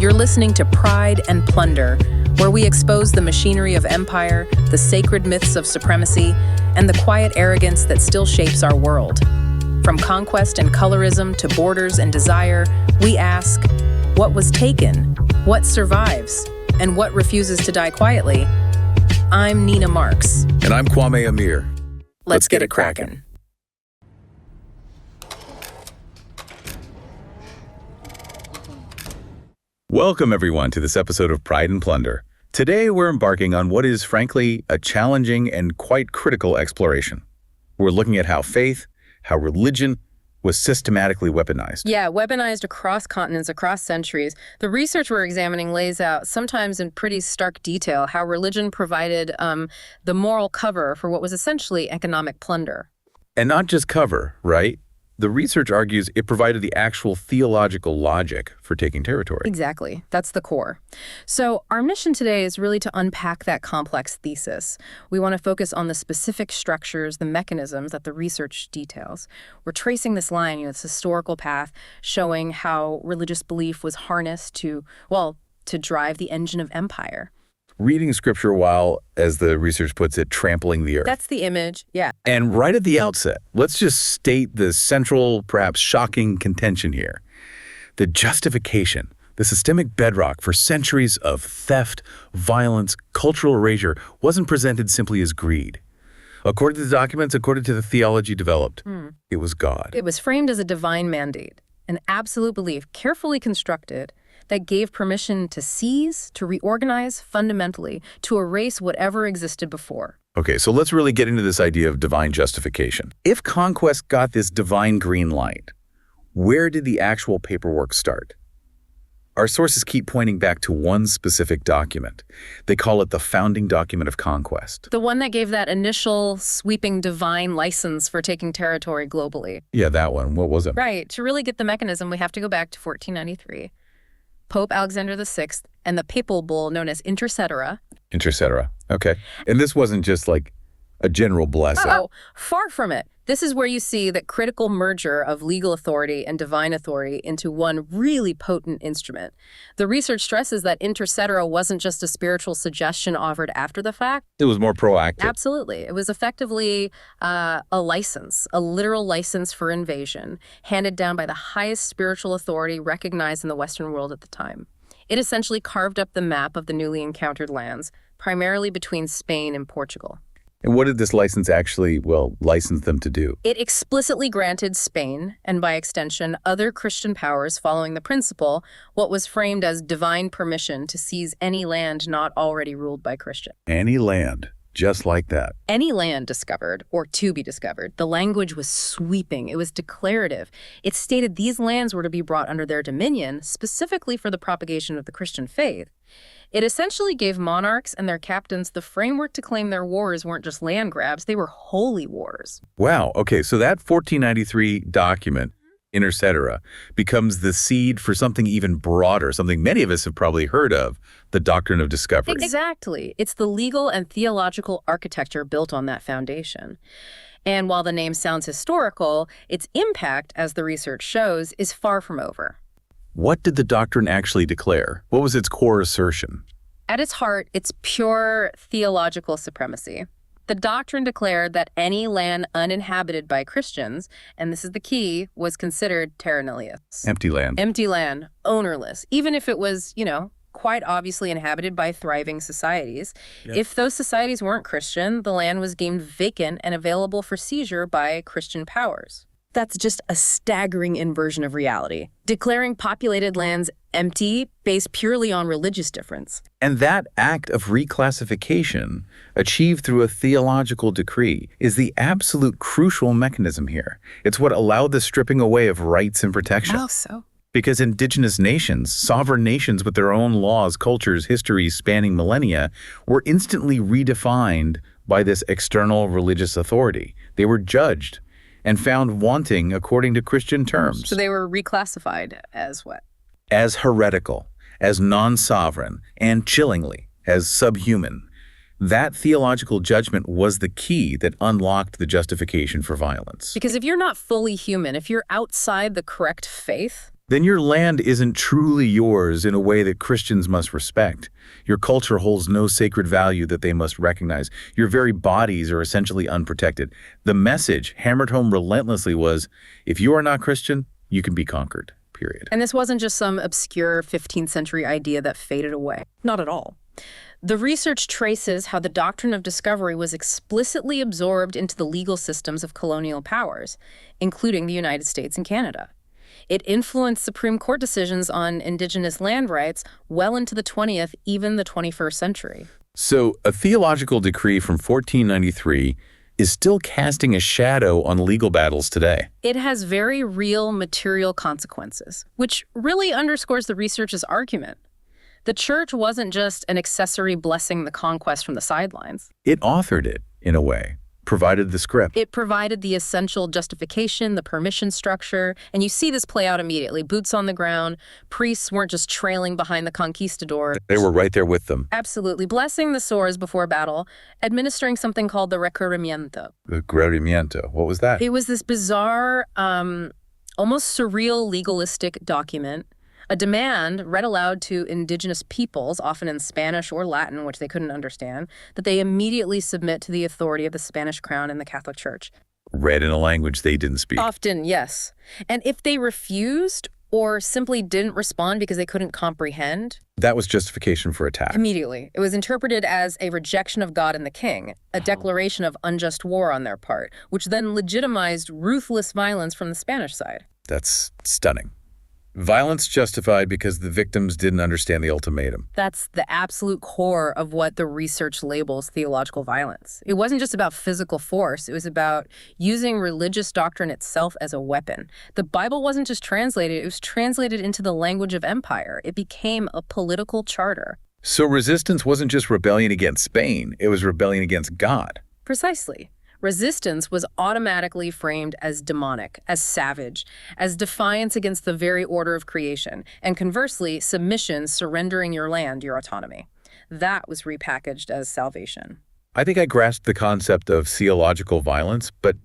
You're listening to Pride and Plunder, where we expose the machinery of empire, the sacred myths of supremacy, and the quiet arrogance that still shapes our world. From conquest and colorism to borders and desire, we ask, what was taken? What survives? And what refuses to die quietly? I'm Nina Marks. And I'm Kwame Amir. Let's get it crackin'. Welcome, everyone, to this episode of Pride and Plunder. Today, we're embarking on what is, frankly, a challenging and quite critical exploration. We're looking at how faith, how religion, was systematically weaponized. Yeah, weaponized across continents, across centuries. The research we're examining lays out, sometimes in pretty stark detail, how religion provided the moral cover for what was essentially economic plunder. And not just cover, right? The research argues it provided the actual theological logic for taking territory. Exactly. That's the core. So our mission today is really to unpack that complex thesis. We want to focus on the specific structures, the mechanisms that the research details. We're tracing this line, this historical path, showing how religious belief was harnessed to drive the engine of empire. Reading scripture while, as the research puts it, trampling the earth. That's the image, yeah. And right at the outset, let's just state the central, perhaps shocking contention here. The justification, the systemic bedrock for centuries of theft, violence, cultural erasure, wasn't presented simply as greed. According to the documents, according to the theology developed, it was God. It was framed as a divine mandate, an absolute belief, carefully constructed, that gave permission to seize, to reorganize fundamentally, to erase whatever existed before. Okay, so let's really get into this idea of divine justification. If conquest got this divine green light, where did the actual paperwork start? Our sources keep pointing back to one specific document. They call it the founding document of conquest. The one that gave that initial sweeping divine license for taking territory globally. Yeah, that one. What was it? Right. To really get the mechanism, we have to go back to 1493. Pope Alexander VI and the papal bull known as Inter Cetera. Inter Cetera. Okay. And this wasn't just like a general blessing. Oh, far from it. This is where you see that critical merger of legal authority and divine authority into one really potent instrument. The research stresses that Inter Cetera wasn't just a spiritual suggestion offered after the fact. It was more proactive. Absolutely. It was effectively a license, a literal license for invasion, handed down by the highest spiritual authority recognized in the Western world at the time. It essentially carved up the map of the newly encountered lands, primarily between Spain and Portugal. And what did this license actually, license them to do? It explicitly granted Spain, and by extension, other Christian powers following the principle, what was framed as divine permission to seize any land not already ruled by Christians. Any land, just like that. Any land discovered, or to be discovered. The language was sweeping. It was declarative. It stated these lands were to be brought under their dominion, specifically for the propagation of the Christian faith. It essentially gave monarchs and their captains the framework to claim their wars weren't just land grabs, they were holy wars. Wow, okay, so that 1493 document, Inter Cetera, becomes the seed for something even broader, something many of us have probably heard of, the doctrine of discovery. Exactly. It's the legal and theological architecture built on that foundation. And while the name sounds historical, its impact, as the research shows, is far from over. What did the doctrine actually declare? What was its core assertion? At its heart, it's pure theological supremacy. The doctrine declared that any land uninhabited by Christians, and this is the key, was considered terra nullius. Empty land. Empty land, ownerless, even if it was, quite obviously inhabited by thriving societies. Yep. If those societies weren't Christian, the land was deemed vacant and available for seizure by Christian powers. That's just a staggering inversion of reality, declaring populated lands empty based purely on religious difference. And that act of reclassification, achieved through a theological decree, is the absolute crucial mechanism here. It's what allowed the stripping away of rights and protection. How so? Because indigenous nations, sovereign nations with their own laws, cultures, histories spanning millennia, were instantly redefined by this external religious authority. They were judged and found wanting according to Christian terms. So they were reclassified as what? As heretical, as non-sovereign, and chillingly, as subhuman. That theological judgment was the key that unlocked the justification for violence. Because if you're not fully human, if you're outside the correct faith, then your land isn't truly yours in a way that Christians must respect. Your culture holds no sacred value that they must recognize. Your very bodies are essentially unprotected. The message, hammered home relentlessly, was, if you are not Christian, you can be conquered, period. And this wasn't just some obscure 15th century idea that faded away. Not at all. The research traces how the doctrine of discovery was explicitly absorbed into the legal systems of colonial powers, including the United States and Canada. It influenced Supreme Court decisions on indigenous land rights well into the 20th, even the 21st century. So a theological decree from 1493 is still casting a shadow on legal battles today. It has very real material consequences, which really underscores the research's argument. The church wasn't just an accessory blessing the conquest from the sidelines. It authored it, in a way, provided the script. It provided the essential justification, the permission structure, and you see this play out immediately. Boots on the ground. Priests weren't just trailing behind the conquistador. They were right there with them. Absolutely. Blessing the swords before battle, administering something called the requerimiento. The requerimiento. What was that? It was this bizarre, almost surreal legalistic document, a demand read aloud to indigenous peoples, often in Spanish or Latin, which they couldn't understand, that they immediately submit to the authority of the Spanish crown and the Catholic Church. Read in a language they didn't speak. Often, yes. And if they refused or simply didn't respond because they couldn't comprehend, that was justification for attack. Immediately. It was interpreted as a rejection of God and the king, a declaration of unjust war on their part, which then legitimized ruthless violence from the Spanish side. That's stunning. Violence justified because the victims didn't understand the ultimatum. That's the absolute core of what the research labels theological violence. It wasn't just about physical force. It was about using religious doctrine itself as a weapon. The Bible wasn't just translated. It was translated into the language of empire. It became a political charter. So resistance wasn't just rebellion against Spain. It was rebellion against God. Precisely. Resistance was automatically framed as demonic, as savage, as defiance against the very order of creation, and conversely, submission, surrendering your land, your autonomy. That was repackaged as salvation. I think I grasped the concept of theological violence, but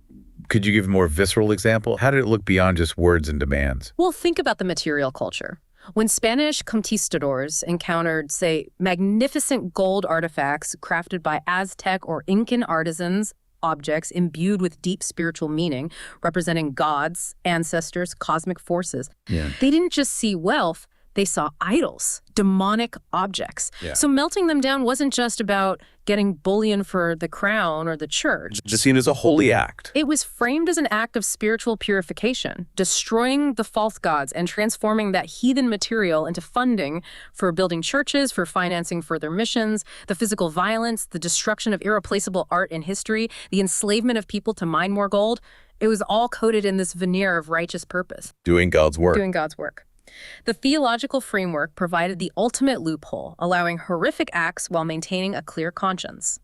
could you give a more visceral example? How did it look beyond just words and demands? Well, think about the material culture. When Spanish conquistadors encountered, say, magnificent gold artifacts crafted by Aztec or Incan artisans, objects imbued with deep spiritual meaning, representing gods, ancestors, cosmic forces. They didn't just see wealth, they saw idols, demonic objects. So melting them down wasn't just about getting bullion for the crown or the church. Just seen as a holy act. It was framed as an act of spiritual purification, destroying the false gods and transforming that heathen material into funding for building churches, for financing further missions, the physical violence, the destruction of irreplaceable art and history, the enslavement of people to mine more gold. It was all coated in this veneer of righteous purpose. Doing God's work. Doing God's work. The theological framework provided the ultimate loophole, allowing horrific acts while maintaining a clear conscience.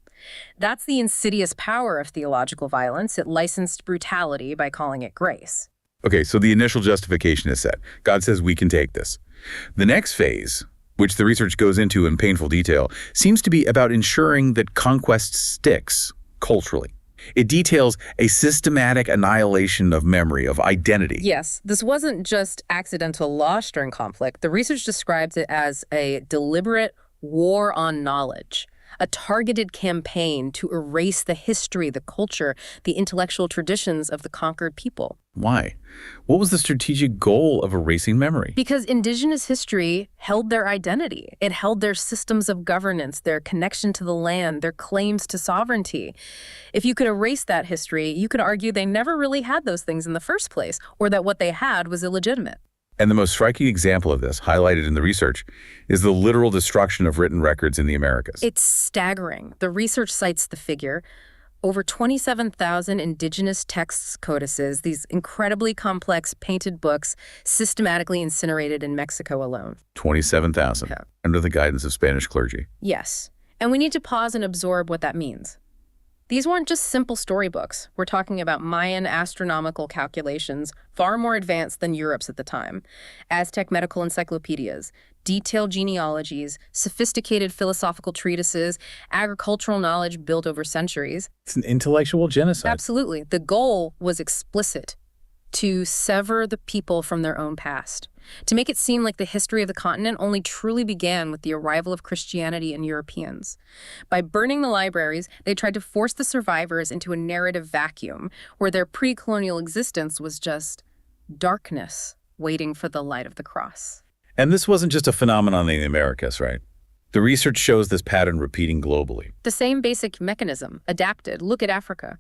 That's the insidious power of theological violence. It licensed brutality by calling it grace. Okay, so the initial justification is set. God says we can take this. The next phase, which the research goes into in painful detail, seems to be about ensuring that conquest sticks culturally. It details a systematic annihilation of memory, of identity. Yes, this wasn't just accidental loss during conflict. The research describes it as a deliberate war on knowledge, a targeted campaign to erase the history, the culture, the intellectual traditions of the conquered people. Why? What was the strategic goal of erasing memory? Because indigenous history held their identity. It held their systems of governance, their connection to the land, their claims to sovereignty. If you could erase that history, you could argue they never really had those things in the first place, or that what they had was illegitimate. And the most striking example of this, highlighted in the research, is the literal destruction of written records in the Americas. It's staggering. The research cites the figure. Over 27,000 indigenous texts codices, these incredibly complex painted books, systematically incinerated in Mexico alone. 27,000, under the guidance of Spanish clergy. Yes. And we need to pause and absorb what that means. These weren't just simple storybooks. We're talking about Mayan astronomical calculations, far more advanced than Europe's at the time, Aztec medical encyclopedias, detailed genealogies, sophisticated philosophical treatises, agricultural knowledge built over centuries. It's an intellectual genocide. Absolutely. The goal was explicit: to sever the people from their own past, to make it seem like the history of the continent only truly began with the arrival of Christianity and Europeans. By burning the libraries, they tried to force the survivors into a narrative vacuum where their pre-colonial existence was just darkness waiting for the light of the cross. And this wasn't just a phenomenon in the Americas, right? The research shows this pattern repeating globally. The same basic mechanism, adapted. Look at Africa.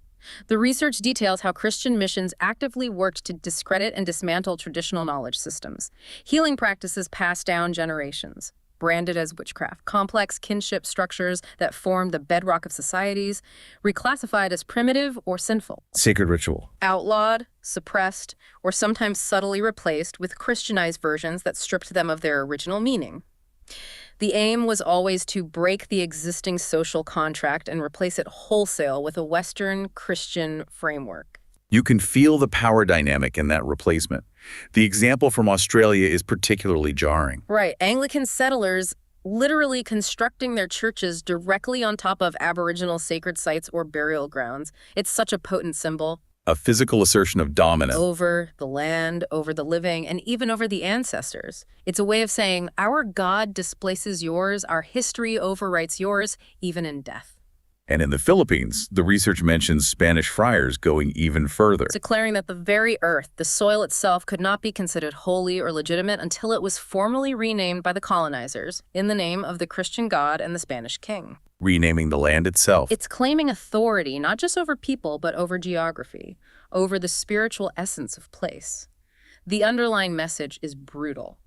The research details how Christian missions actively worked to discredit and dismantle traditional knowledge systems, healing practices passed down generations, branded as witchcraft, complex kinship structures that formed the bedrock of societies, reclassified as primitive or sinful. Sacred ritual. Outlawed, suppressed, or sometimes subtly replaced with Christianized versions that stripped them of their original meaning. The aim was always to break the existing social contract and replace it wholesale with a Western Christian framework. You can feel the power dynamic in that replacement. The example from Australia is particularly jarring. Right. Anglican settlers literally constructing their churches directly on top of Aboriginal sacred sites or burial grounds. It's such a potent symbol. A physical assertion of dominance. Over the land, over the living, and even over the ancestors. It's a way of saying, our God displaces yours, our history overwrites yours, even in death. And in the Philippines, the research mentions Spanish friars going even further. Declaring that the very earth, the soil itself, could not be considered holy or legitimate until it was formally renamed by the colonizers in the name of the Christian God and the Spanish king. Renaming the land itself. It's claiming authority, not just over people, but over geography, over the spiritual essence of place. The underlying message is brutal.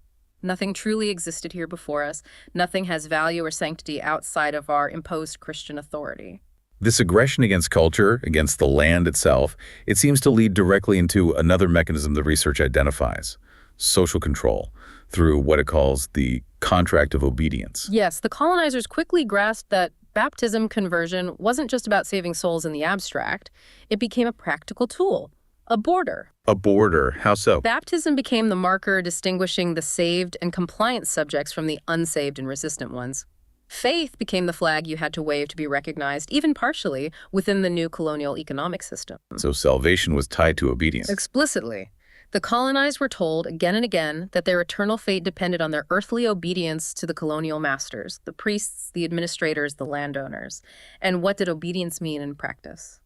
Nothing truly existed here before us. Nothing has value or sanctity outside of our imposed Christian authority. This aggression against culture, against the land itself, it seems to lead directly into another mechanism the research identifies: social control, through what it calls the contract of obedience. Yes, the colonizers quickly grasped that baptism conversion wasn't just about saving souls in the abstract. It became a practical tool, a border. A border? How so? Baptism became the marker distinguishing the saved and compliant subjects from the unsaved and resistant ones. Faith became the flag you had to wave to be recognized, even partially, within the new colonial economic system. So salvation was tied to obedience. Explicitly. The colonized were told again and again that their eternal fate depended on their earthly obedience to the colonial masters, the priests, the administrators, the landowners. And what did obedience mean in practice?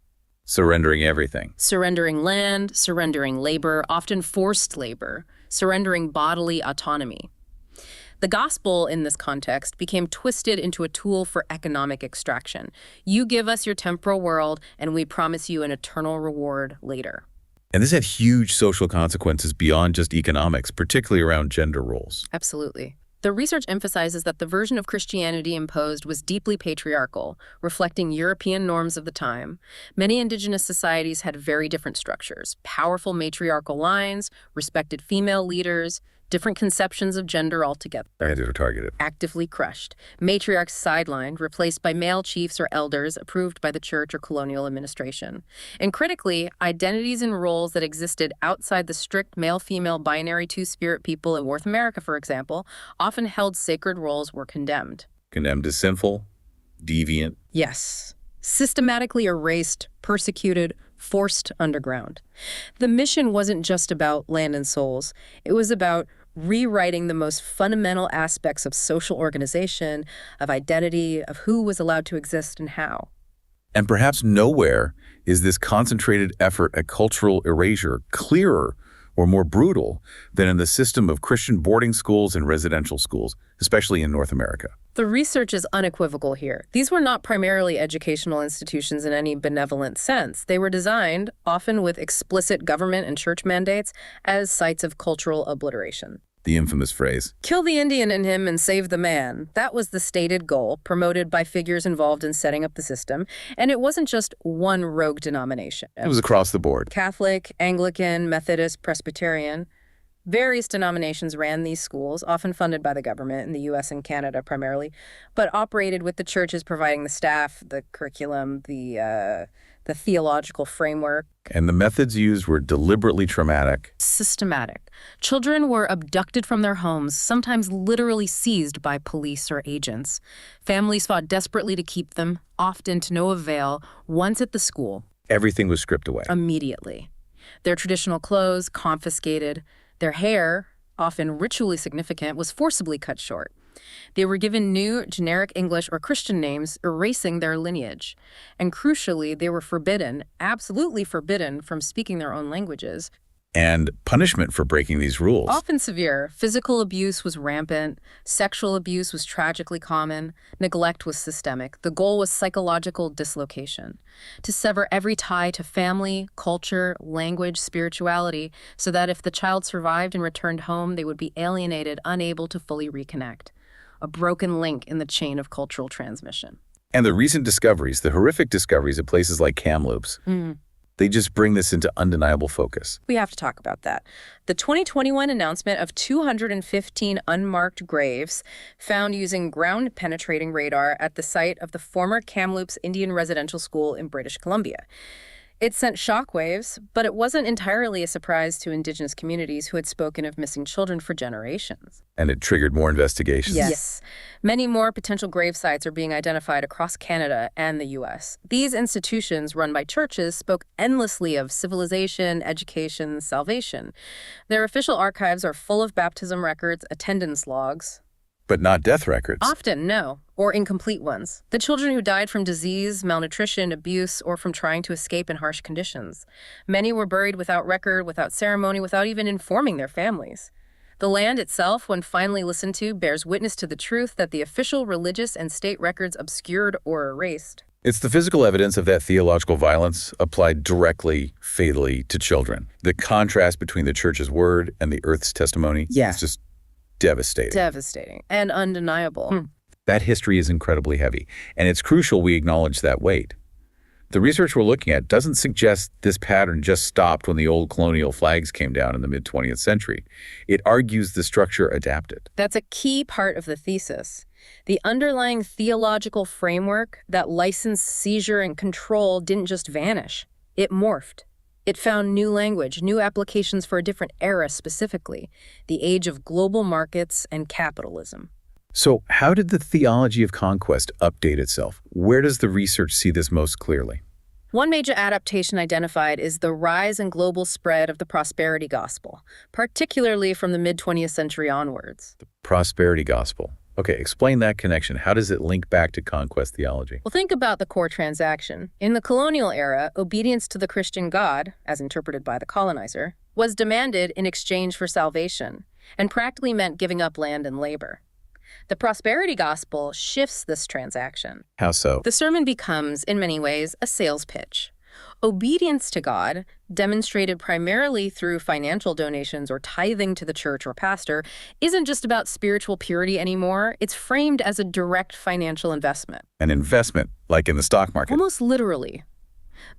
Surrendering everything. Surrendering land, surrendering labor, often forced labor, surrendering bodily autonomy. The gospel, in this context, became twisted into a tool for economic extraction. You give us your temporal world, and we promise you an eternal reward later. And this had huge social consequences beyond just economics, particularly around gender roles. Absolutely. The research emphasizes that the version of Christianity imposed was deeply patriarchal, reflecting European norms of the time. Many indigenous societies had very different structures: powerful matriarchal lines, respected female leaders, different conceptions of gender altogether. And they were targeted. Actively crushed. Matriarchs sidelined, replaced by male chiefs or elders approved by the church or colonial administration. And critically, identities and roles that existed outside the strict male-female binary two-spirit people in North America, for example, often held sacred roles were condemned. Condemned as sinful, deviant. Yes. Systematically erased, persecuted, forced underground. The mission wasn't just about land and souls. It was about rewriting the most fundamental aspects of social organization, of identity, of who was allowed to exist and how. And perhaps nowhere is this concentrated effort at cultural erasure clearer or more brutal than in the system of Christian boarding schools and residential schools, especially in North America. The research is unequivocal here. These were not primarily educational institutions in any benevolent sense. They were designed, often with explicit government and church mandates, as sites of cultural obliteration. The infamous phrase, "Kill the Indian in him and save the man." That was the stated goal, promoted by figures involved in setting up the system. And it wasn't just one rogue denomination. it was across the board. Catholic, Anglican, Methodist, Presbyterian. Various denominations ran these schools, often funded by the government in the U.S. and Canada primarily, but operated with the churches providing the staff, the curriculum, the theological framework. And the methods used were deliberately traumatic. Systematic. Children were abducted from their homes, sometimes literally seized by police or agents. Families fought desperately to keep them, often to no avail. Once at the school, Everything was stripped away. immediately. Their traditional clothes confiscated. Their hair, often ritually significant, was forcibly cut short. They were given new generic English or Christian names, erasing their lineage. And crucially, they were forbidden, absolutely forbidden, from speaking their own languages. And punishment for breaking these rules. Often severe. Physical abuse was rampant. Sexual abuse was tragically common. Neglect was systemic. The goal was psychological dislocation. To sever every tie to family, culture, language, spirituality, so that if the child survived and returned home, they would be alienated, unable to fully reconnect. A broken link in the chain of cultural transmission. And the recent discoveries, the horrific discoveries at places like Kamloops, they just bring this into undeniable focus. We have to talk about that. The 2021 announcement of 215 unmarked graves found using ground-penetrating radar at the site of the former Kamloops Indian Residential School in British Columbia. It sent shockwaves, but it wasn't entirely a surprise to Indigenous communities who had spoken of missing children for generations. And it triggered more investigations. Yes. Many more potential grave sites are being identified across Canada and the U.S. These institutions, run by churches, spoke endlessly of civilization, education, salvation. Their official archives are full of baptism records, attendance logs. But not death records. Often, no, or incomplete ones. The children who died from disease, malnutrition, abuse, or from trying to escape in harsh conditions. Many were buried without record, without ceremony, without even informing their families. The land itself, when finally listened to, bears witness to the truth that the official religious and state records obscured or erased. It's the physical evidence of that theological violence applied directly, fatally to children. The contrast between the church's word and the earth's testimony is just devastating. Devastating and undeniable. That history is incredibly heavy, and it's crucial we acknowledge that weight. The research we're looking at doesn't suggest this pattern just stopped when the old colonial flags came down in the mid-20th century. It argues the structure adapted. That's a key part of the thesis. The underlying theological framework, that license, seizure, and control didn't just vanish. It morphed. It found new language, new applications for a different era specifically, the age of global markets and capitalism. So how did the theology of conquest update itself? Where does the research see this most clearly? One major adaptation identified is the rise and global spread of the prosperity gospel, particularly from the mid-20th century onwards. The prosperity gospel. Okay, explain that connection. How does it link back to conquest theology? Well, think about the core transaction. In the colonial era, obedience to the Christian God, as interpreted by the colonizer, was demanded in exchange for salvation, and practically meant giving up land and labor. The prosperity gospel shifts this transaction. How so? The sermon becomes, in many ways, a sales pitch. Obedience to God, demonstrated primarily through financial donations or tithing to the church or pastor, isn't just about spiritual purity anymore. It's framed as a direct financial investment. An investment, like in the stock market. Almost literally.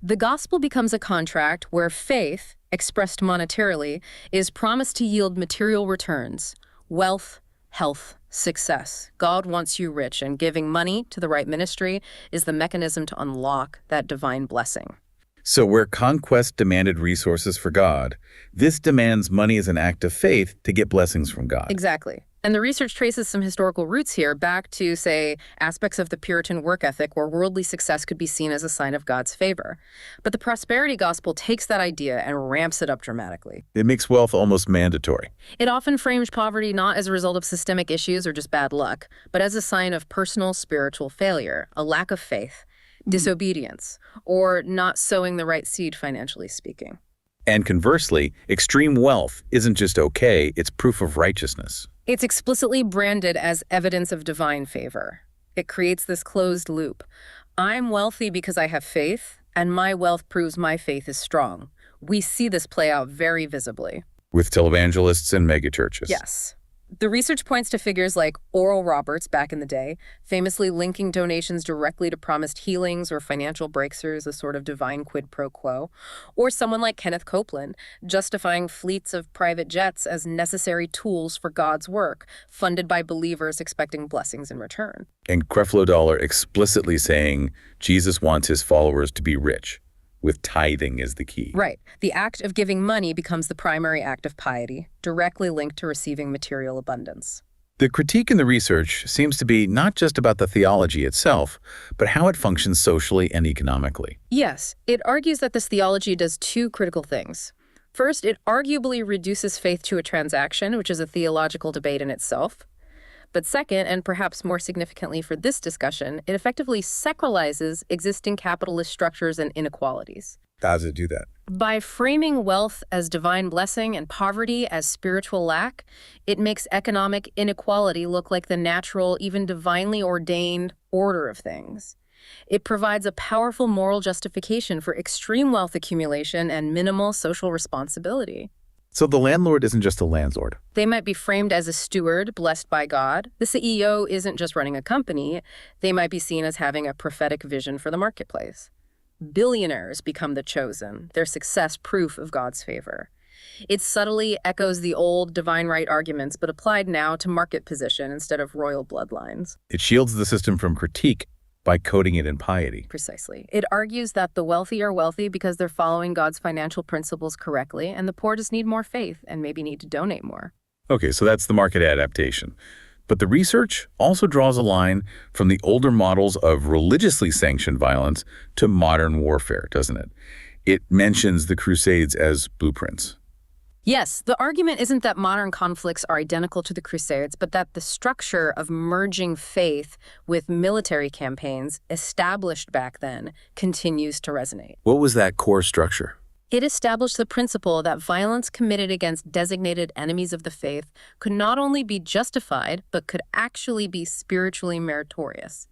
The gospel becomes a contract where faith, expressed monetarily, is promised to yield material returns, wealth, health, success. God wants you rich, and giving money to the right ministry is the mechanism to unlock that divine blessing. So where conquest demanded resources for God, this demands money as an act of faith to get blessings from God. Exactly. And the research traces some historical roots here back to, say, aspects of the Puritan work ethic where worldly success could be seen as a sign of God's favor. But the prosperity gospel takes that idea and ramps it up dramatically. It makes wealth almost mandatory. It often frames poverty not as a result of systemic issues or just bad luck, but as a sign of personal spiritual failure, a lack of faith, disobedience, or not sowing the right seed, financially speaking. And conversely, extreme wealth isn't just okay, it's proof of righteousness. It's explicitly branded as evidence of divine favor. It creates this closed loop. I'm wealthy because I have faith, and my wealth proves my faith is strong. We see this play out very visibly. With televangelists and megachurches. Yes. The research points to figures like Oral Roberts back in the day, famously linking donations directly to promised healings or financial breakthroughs, a sort of divine quid pro quo, or someone like Kenneth Copeland, justifying fleets of private jets as necessary tools for God's work, funded by believers expecting blessings in return. And Creflo Dollar explicitly saying Jesus wants his followers to be rich, with tithing as the key. Right. The act of giving money becomes the primary act of piety, directly linked to receiving material abundance. The critique in the research seems to be not just about the theology itself, but how it functions socially and economically. Yes, it argues that this theology does two critical things. First, it arguably reduces faith to a transaction, which is a theological debate in itself. But second, and perhaps more significantly for this discussion, it effectively sacralizes existing capitalist structures and inequalities. How does it do that? By framing wealth as divine blessing and poverty as spiritual lack, it makes economic inequality look like the natural, even divinely ordained order of things. It provides a powerful moral justification for extreme wealth accumulation and minimal social responsibility. So the landlord isn't just a landlord. They might be framed as a steward blessed by God. The CEO isn't just running a company. They might be seen as having a prophetic vision for the marketplace. Billionaires become the chosen, their success proof of God's favor. It subtly echoes the old divine right arguments, but applied now to market position instead of royal bloodlines. It shields the system from critique by coding it in piety. Precisely. It argues that the wealthy are wealthy because they're following God's financial principles correctly, and the poor just need more faith and maybe need to donate more. Okay, so that's the market adaptation. But the research also draws a line from the older models of religiously sanctioned violence to modern warfare, doesn't it? It mentions the Crusades as blueprints. Yes, the argument isn't that modern conflicts are identical to the Crusades, but that the structure of merging faith with military campaigns established back then continues to resonate. What was that core structure? It established the principle that violence committed against designated enemies of the faith could not only be justified, but could actually be spiritually meritorious.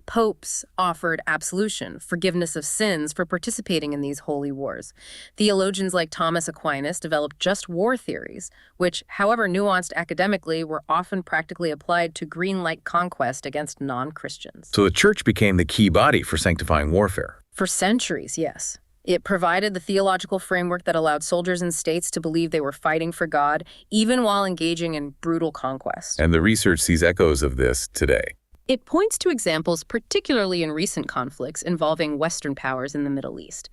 Popes offered absolution, forgiveness of sins for participating in these holy wars. Theologians like Thomas Aquinas developed just war theories, which, however nuanced academically, were often practically applied to green-light conquest against non-Christians. So the church became the key body for sanctifying warfare. For centuries, yes. It provided the theological framework that allowed soldiers and states to believe they were fighting for God, even while engaging in brutal conquest. And the research sees echoes of this today. It points to examples, particularly in recent conflicts involving Western powers in the Middle East.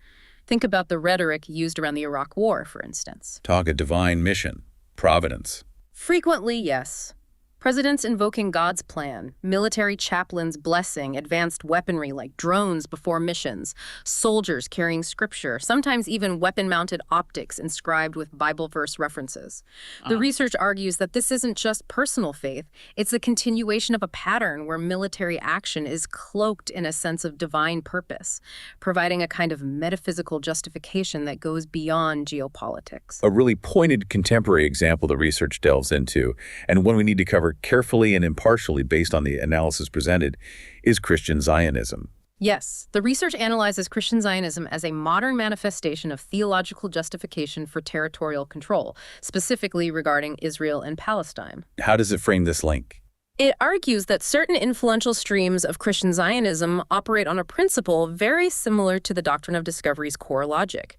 Think about the rhetoric used around the Iraq War, for instance. Talk a divine mission, providence. Frequently, yes. Presidents invoking God's plan, military chaplains blessing advanced weaponry like drones before missions, soldiers carrying scripture, sometimes even weapon-mounted optics inscribed with Bible verse references. The research argues that this isn't just personal faith, it's a continuation of a pattern where military action is cloaked in a sense of divine purpose, providing a kind of metaphysical justification that goes beyond geopolitics. A really pointed contemporary example the research delves into, and one we need to cover carefully and impartially based on the analysis presented, is Christian Zionism. Yes, the research analyzes Christian Zionism as a modern manifestation of theological justification for territorial control, specifically regarding Israel and Palestine. How does it frame this link? It argues that certain influential streams of Christian Zionism operate on a principle very similar to the doctrine of discovery's core logic.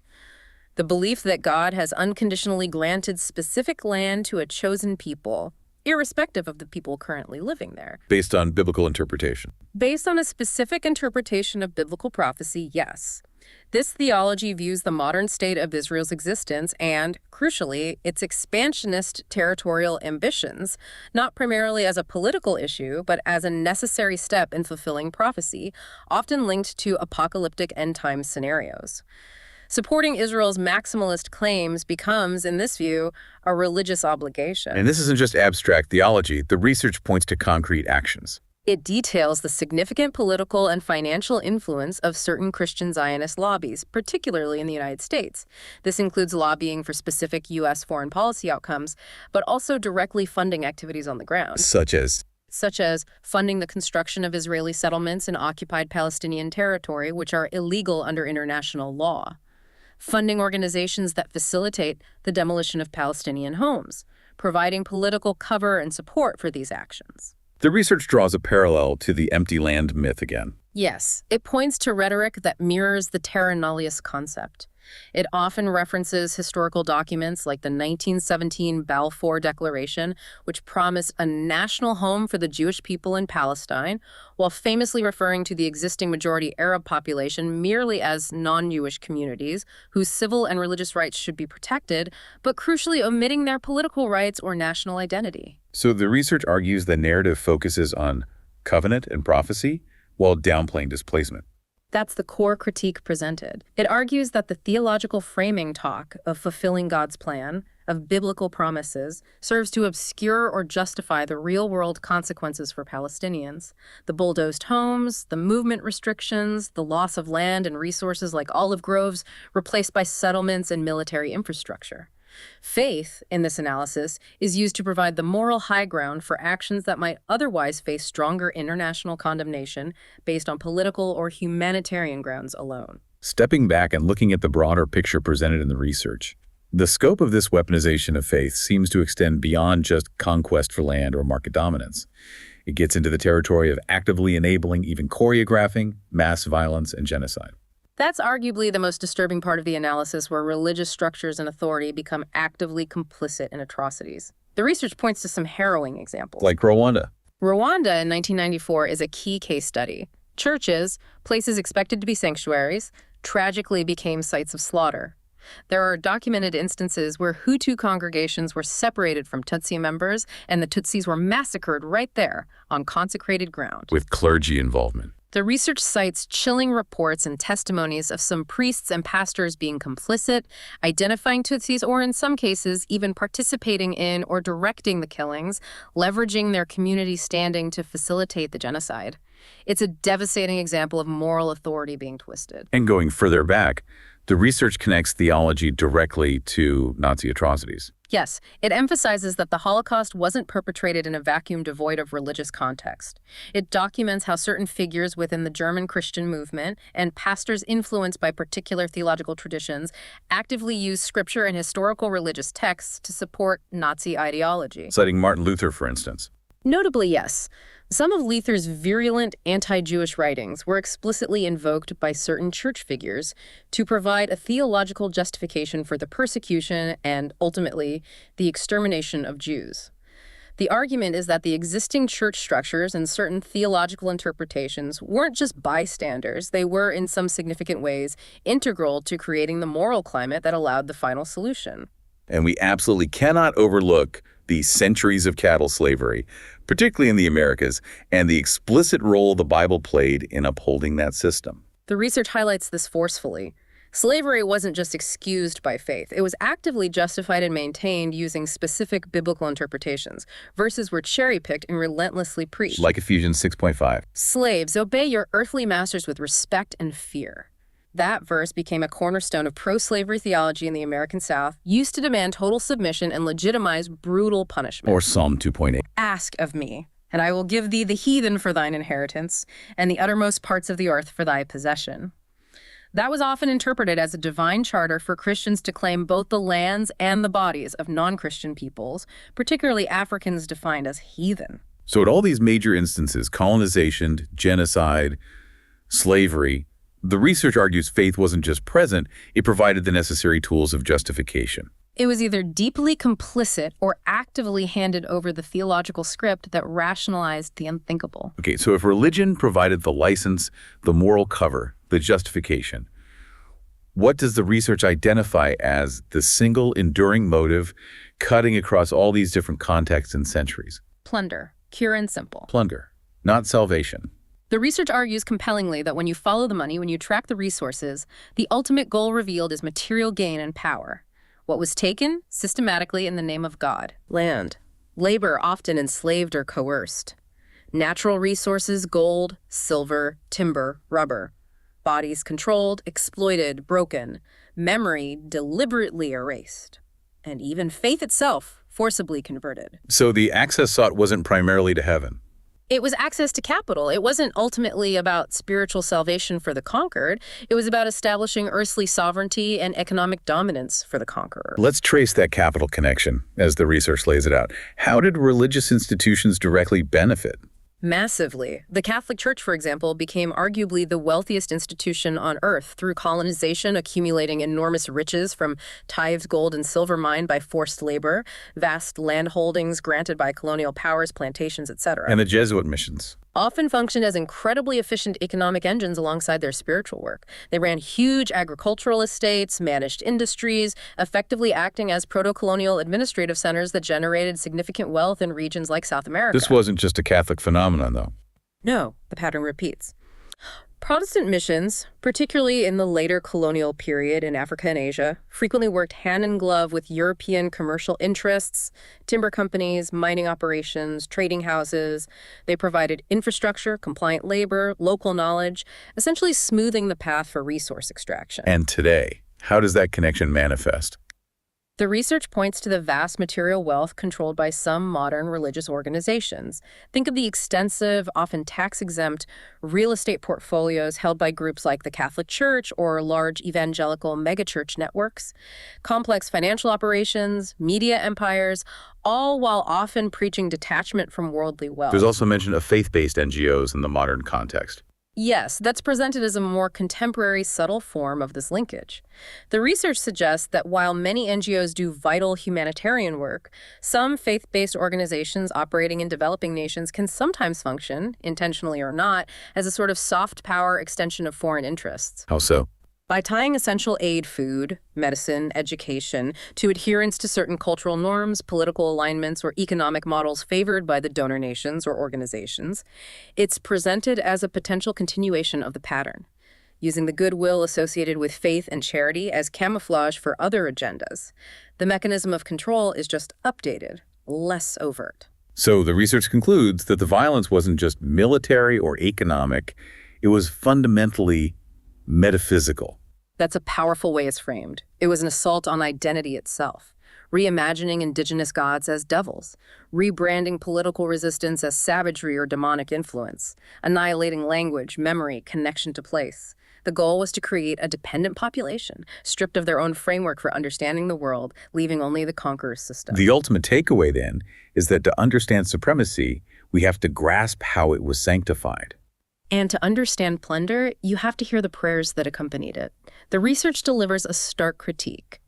The belief that God has unconditionally granted specific land to a chosen people, irrespective of the people currently living there. Based on biblical interpretation. Based on a specific interpretation of biblical prophecy, yes. This theology views the modern state of Israel's existence and, crucially, its expansionist territorial ambitions, not primarily as a political issue, but as a necessary step in fulfilling prophecy, often linked to apocalyptic end-time scenarios. Supporting Israel's maximalist claims becomes, in this view, a religious obligation. And this isn't just abstract theology. The research points to concrete actions. It details the significant political and financial influence of certain Christian Zionist lobbies, particularly in the United States. This includes lobbying for specific U.S. foreign policy outcomes, but also directly funding activities on the ground. Such as funding the construction of Israeli settlements in occupied Palestinian territory, which are illegal under international law. Funding organizations that facilitate the demolition of Palestinian homes, providing political cover and support for these actions. The research draws a parallel to the empty land myth again. Yes, it points to rhetoric that mirrors the terra nullius concept. It often references historical documents like the 1917 Balfour Declaration, which promised a national home for the Jewish people in Palestine, while famously referring to the existing majority Arab population merely as non-Jewish communities whose civil and religious rights should be protected, but crucially omitting their political rights or national identity. So the research argues the narrative focuses on covenant and prophecy while downplaying displacement. That's the core critique presented. It argues that the theological framing talk of fulfilling God's plan, of biblical promises, serves to obscure or justify the real-world consequences for Palestinians. The bulldozed homes, the movement restrictions, the loss of land and resources like olive groves replaced by settlements and military infrastructure. Faith, in this analysis, is used to provide the moral high ground for actions that might otherwise face stronger international condemnation based on political or humanitarian grounds alone. Stepping back and looking at the broader picture presented in the research, the scope of this weaponization of faith seems to extend beyond just conquest for land or market dominance. It gets into the territory of actively enabling, even choreographing, mass violence and genocide. That's arguably the most disturbing part of the analysis, where religious structures and authority become actively complicit in atrocities. The research points to some harrowing examples. Like Rwanda. Rwanda in 1994 is a key case study. Churches, places expected to be sanctuaries, tragically became sites of slaughter. There are documented instances where Hutu congregations were separated from Tutsi members, and the Tutsis were massacred right there on consecrated ground. With clergy involvement. The research cites chilling reports and testimonies of some priests and pastors being complicit, identifying Tutsis, or in some cases, even participating in or directing the killings, leveraging their community standing to facilitate the genocide. It's a devastating example of moral authority being twisted. And going further back, the research connects theology directly to Nazi atrocities. Yes, it emphasizes that the Holocaust wasn't perpetrated in a vacuum devoid of religious context. It documents how certain figures within the German Christian movement and pastors influenced by particular theological traditions actively used scripture and historical religious texts to support Nazi ideology. Citing Martin Luther, for instance. Notably, yes. Some of Luther's virulent anti-Jewish writings were explicitly invoked by certain church figures to provide a theological justification for the persecution and, ultimately, the extermination of Jews. The argument is that the existing church structures and certain theological interpretations weren't just bystanders, they were, in some significant ways, integral to creating the moral climate that allowed the final solution. And we absolutely cannot overlook the centuries of chattel slavery, particularly in the Americas, and the explicit role the Bible played in upholding that system. The research highlights this forcefully. Slavery wasn't just excused by faith. It was actively justified and maintained using specific biblical interpretations. Verses were cherry-picked and relentlessly preached. Like Ephesians 6.5. Slaves, obey your earthly masters with respect and fear. That verse became a cornerstone of pro-slavery theology in the American South, used to demand total submission and legitimize brutal punishment. Or Psalm 2.8. Ask of me, and I will give thee the heathen for thine inheritance, and the uttermost parts of the earth for thy possession. That was often interpreted as a divine charter for Christians to claim both the lands and the bodies of non-Christian peoples, particularly Africans defined as heathen. So at all these major instances, colonization, genocide, slavery, the research argues faith wasn't just present, it provided the necessary tools of justification. It was either deeply complicit or actively handed over the theological script that rationalized the unthinkable. Okay, so if religion provided the license, the moral cover, the justification, what does the research identify as the single enduring motive cutting across all these different contexts and centuries? Plunder, pure and simple. Plunder, not salvation. The research argues compellingly that when you follow the money, when you track the resources, the ultimate goal revealed is material gain and power. What was taken, systematically in the name of God? Land. Labor often enslaved or coerced. Natural resources, gold, silver, timber, rubber. Bodies controlled, exploited, broken. Memory deliberately erased. And even faith itself forcibly converted. So the access sought wasn't primarily to heaven. It was access to capital. It wasn't ultimately about spiritual salvation for the conquered. It was about establishing earthly sovereignty and economic dominance for the conqueror. Let's trace that capital connection as the research lays it out. How did religious institutions directly benefit? Massively. The Catholic Church, for example, became arguably the wealthiest institution on earth through colonization, accumulating enormous riches from tithed gold and silver mined by forced labor, vast land holdings granted by colonial powers, plantations, etc. And the Jesuit missions. Often functioned as incredibly efficient economic engines alongside their spiritual work. They ran huge agricultural estates, managed industries, effectively acting as proto-colonial administrative centers that generated significant wealth in regions like South America. This wasn't just a Catholic phenomenon, though. No, the pattern repeats. Protestant missions, particularly in the later colonial period in Africa and Asia, frequently worked hand in glove with European commercial interests, timber companies, mining operations, trading houses. They provided infrastructure, compliant labor, local knowledge, essentially smoothing the path for resource extraction. And today, how does that connection manifest? The research points to the vast material wealth controlled by some modern religious organizations. Think of the extensive, often tax-exempt, real estate portfolios held by groups like the Catholic Church or large evangelical megachurch networks, complex financial operations, media empires, all while often preaching detachment from worldly wealth. There's also mention of faith-based NGOs in the modern context. Yes, that's presented as a more contemporary, subtle form of this linkage. The research suggests that while many NGOs do vital humanitarian work, some faith-based organizations operating in developing nations can sometimes function, intentionally or not, as a sort of soft power extension of foreign interests. How so? By tying essential aid, food, medicine, education, to adherence to certain cultural norms, political alignments, or economic models favored by the donor nations or organizations, it's presented as a potential continuation of the pattern, using the goodwill associated with faith and charity as camouflage for other agendas. The mechanism of control is just updated, less overt. So the research concludes that the violence wasn't just military or economic, it was fundamentally metaphysical. That's a powerful way it's framed. It was an assault on identity itself, reimagining indigenous gods as devils, rebranding political resistance as savagery or demonic influence, annihilating language, memory, connection to place. The goal was to create a dependent population, stripped of their own framework for understanding the world, leaving only the conqueror's system. The ultimate takeaway, then, is that to understand supremacy, we have to grasp how it was sanctified. And to understand plunder, you have to hear the prayers that accompanied it. The research delivers a stark critique.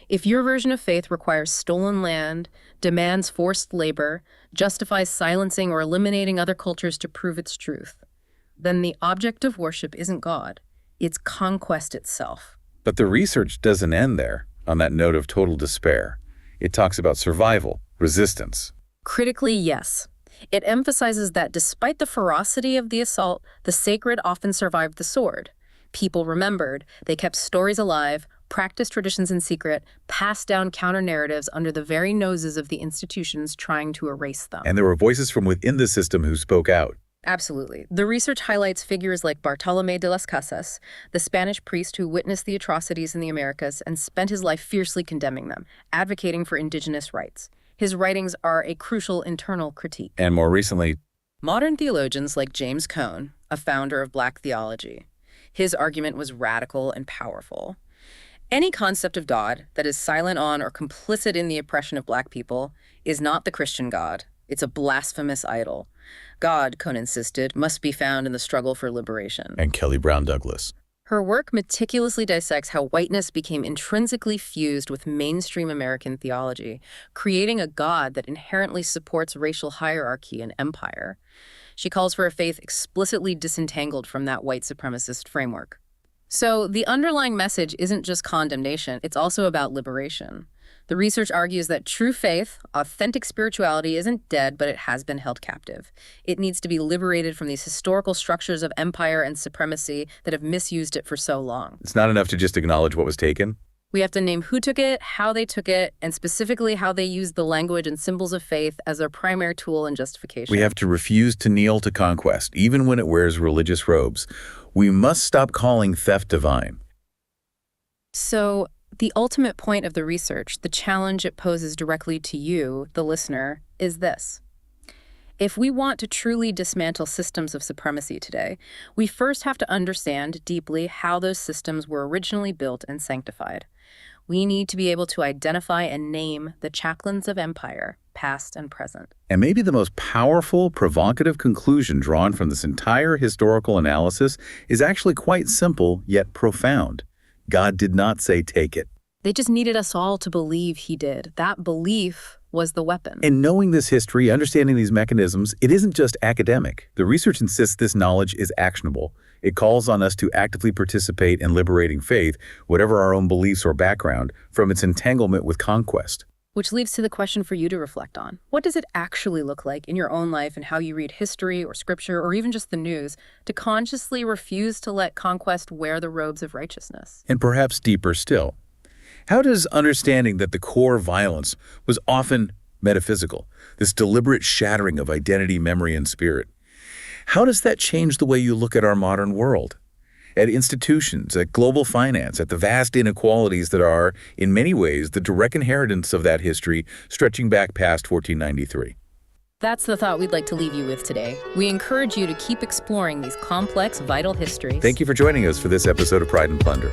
If your version of faith requires stolen land, demands forced labor, justifies silencing or eliminating other cultures to prove its truth, then the object of worship isn't God, it's conquest itself. But the research doesn't end there, on that note of total despair. It talks about survival, resistance. Critically, yes. It emphasizes that despite the ferocity of the assault, the sacred often survived the sword. People remembered, they kept stories alive, practiced traditions in secret, passed down counter-narratives under the very noses of the institutions trying to erase them. And there were voices from within the system who spoke out. Absolutely. The research highlights figures like Bartolomé de las Casas, the Spanish priest who witnessed the atrocities in the Americas and spent his life fiercely condemning them, advocating for indigenous rights. His writings are a crucial internal critique. And more recently, modern theologians like James Cone, a founder of Black theology. His argument was radical and powerful. Any concept of God that is silent on or complicit in the oppression of Black people is not the Christian God. It's a blasphemous idol. God, Cone insisted, must be found in the struggle for liberation. And Kelly Brown Douglas. Her work meticulously dissects how whiteness became intrinsically fused with mainstream American theology, creating a God that inherently supports racial hierarchy and empire. She calls for a faith explicitly disentangled from that white supremacist framework. So the underlying message isn't just condemnation, it's also about liberation. The research argues that true faith, authentic spirituality, isn't dead, but it has been held captive. It needs to be liberated from these historical structures of empire and supremacy that have misused it for so long. It's not enough to just acknowledge what was taken. We have to name who took it, how they took it, and specifically how they used the language and symbols of faith as their primary tool in justification. We have to refuse to kneel to conquest, even when it wears religious robes. We must stop calling theft divine. So, the ultimate point of the research, the challenge it poses directly to you, the listener, is this. If we want to truly dismantle systems of supremacy today, we first have to understand deeply how those systems were originally built and sanctified. We need to be able to identify and name the chaplains of empire, past and present. And maybe the most powerful, provocative conclusion drawn from this entire historical analysis is actually quite simple, yet profound. God did not say take it. They just needed us all to believe he did. That belief was the weapon. And knowing this history, understanding these mechanisms, it isn't just academic. The research insists this knowledge is actionable. It calls on us to actively participate in liberating faith, whatever our own beliefs or background, from its entanglement with conquest. Which leads to the question for you to reflect on. What does it actually look like in your own life and how you read history or scripture or even just the news to consciously refuse to let conquest wear the robes of righteousness? And perhaps deeper still, how does understanding that the core violence was often metaphysical, this deliberate shattering of identity, memory, and spirit, how does that change the way you look at our modern world? At institutions, at global finance, at the vast inequalities that are, in many ways, the direct inheritance of that history stretching back past 1493. That's the thought we'd like to leave you with today. We encourage you to keep exploring these complex, vital histories. Thank you for joining us for this episode of Pride and Plunder.